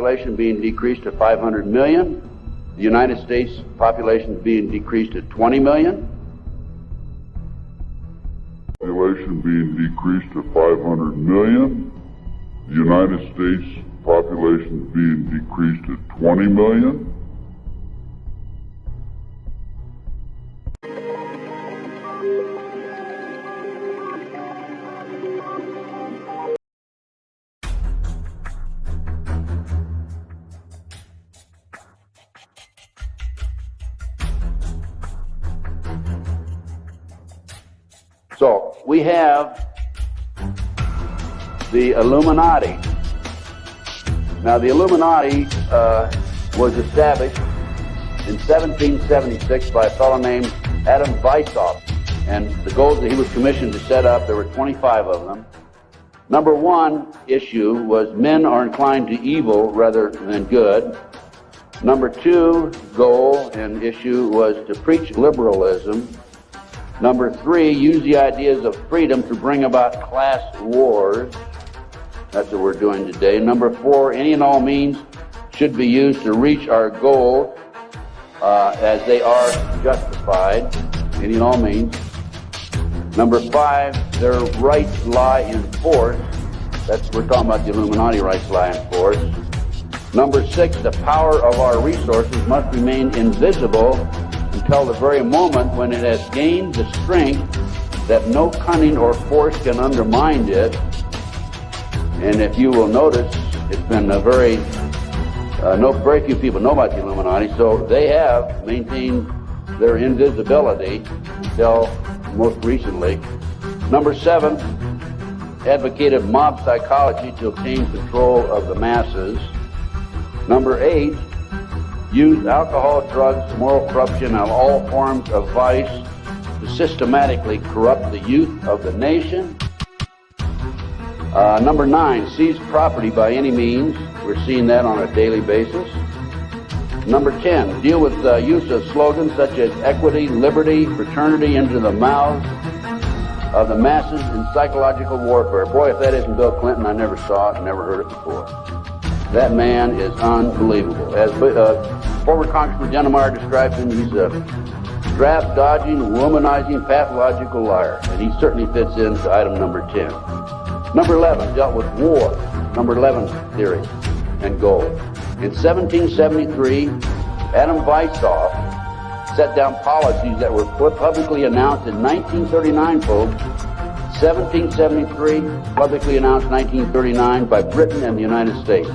population being decreased to 500 million. The United States population being decreased to 20 million. Population being decreased to 500 million. The United States population being decreased to 20 million. So we have the Illuminati. Now the Illuminati was established in 1776 by a fellow named Adam Weishaupt, and the goals that he was commissioned to set up, there were 25 of them. Number one issue was men are inclined to evil rather than good. Number two goal and issue was to preach liberalism. Number three, use the ideas of freedom to bring about class wars. That's what we're doing today. Number four, any and all means should be used to reach our goal as they are justified, any and all means. Number five, their rights lie in force. We're talking about the Illuminati rights lie in force. Number six, the power of our resources must remain invisible until the very moment when it has gained the strength that no cunning or force can undermine it. And if you will notice, it's been very few people know about the Illuminati, so they have maintained their invisibility until most recently. Number seven, advocated mob psychology to obtain control of the masses. Number eight, use alcohol, drugs, moral corruption, and all forms of vice to systematically corrupt the youth of the nation. Number nine, seize property by any means. We're seeing that on a daily basis. Number 10, deal with the use of slogans such as equity, liberty, fraternity into the mouths of the masses in psychological warfare. Boy, if that isn't Bill Clinton, I never saw it, never heard it before. That man is unbelievable. As former Congressman Dennemeyer describes him, he's a draft-dodging, womanizing, pathological liar. And he certainly fits into item number 10. Number 11 dealt with war. Number 11 theory and goal. In 1773, Adam Weishaupt set down policies that were publicly announced in 1939, folks. 1773, publicly announced 1939 by Britain and the United States.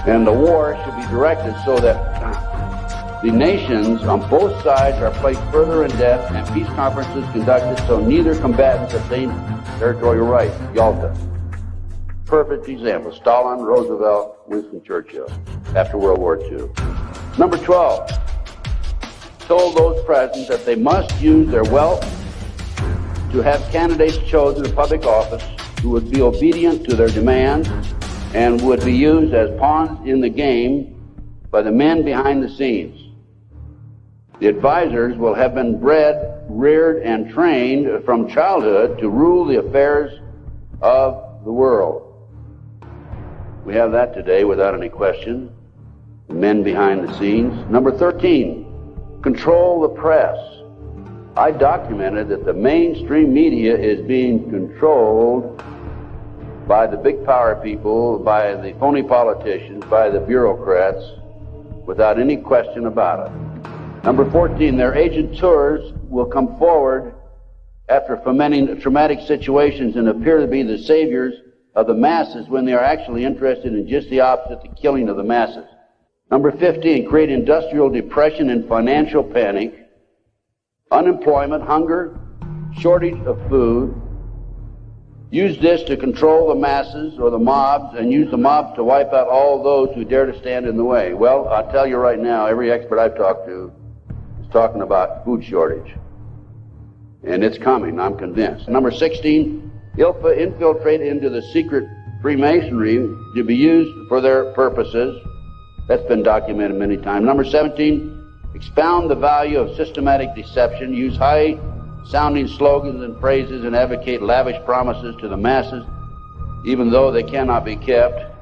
And the war should be directed so that the nations on both sides are placed further in debt and peace conferences conducted so neither combatants obtain territorial rights. Yalta. Perfect example. Stalin, Roosevelt, Winston Churchill after World War II. Number 12 told those present that they must use their wealth to have candidates chosen to public office who would be obedient to their demands and would be used as pawns in the game by the men behind the scenes. The advisors will have been bred, reared, and trained from childhood to rule the affairs of the world. We have that today without any question. The men behind the scenes. Number 13, control the press. I documented that the mainstream media is being controlled by the big power people, by the phony politicians, by the bureaucrats, without any question about it. Number 14, their agenteurs will come forward after fomenting traumatic situations and appear to be the saviors of the masses when they are actually interested in just the opposite, the killing of the masses. Number 15, create industrial depression and financial panic, unemployment, hunger, shortage of food. Use this to control the masses or the mobs, and use the mobs to wipe out all those who dare to stand in the way. Well, I'll tell you right now, every expert I've talked to is talking about food shortage. And it's coming, I'm convinced. Number 16, infiltrate into the secret Freemasonry to be used for their purposes. That's been documented many times. Number 17, expound the value of systematic deception. Use high-sounding slogans and phrases and advocate lavish promises to the masses, even though they cannot be kept.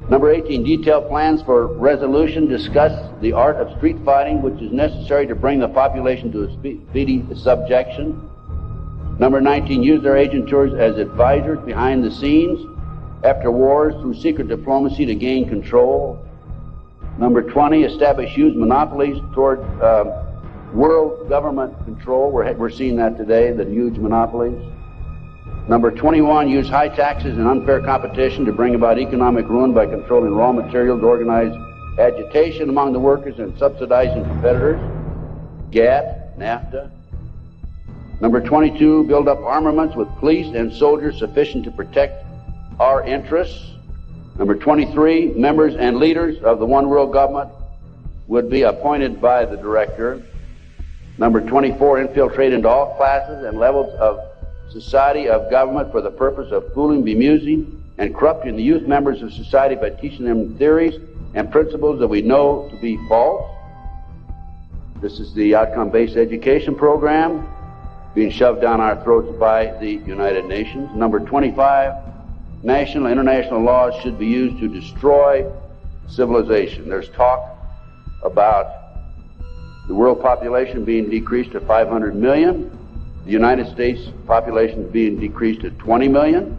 Number 18, detailed plans for resolution discuss the art of street fighting, which is necessary to bring the population to a speedy subjection. Number 19, use their agentures as advisors behind the scenes after wars through secret diplomacy to gain control. Number 20, establish huge monopolies toward world government control. We're seeing that today, the huge monopolies. Number 21, use high taxes and unfair competition to bring about economic ruin by controlling raw materials, organize agitation among the workers and subsidizing competitors. GATT, NAFTA. Number 22, build up armaments with police and soldiers sufficient to protect our interests. Number 23, members and leaders of the one world government would be appointed by the director. Number 24, infiltrate into all classes and levels of society of government for the purpose of fooling, bemusing, and corrupting the youth members of society by teaching them theories and principles that we know to be false. This is the outcome-based education program being shoved down our throats by the United Nations. Number 25, national and international laws should be used to destroy civilization. There's talk about the world population being decreased to 500 million. The United States population being decreased to 20 million.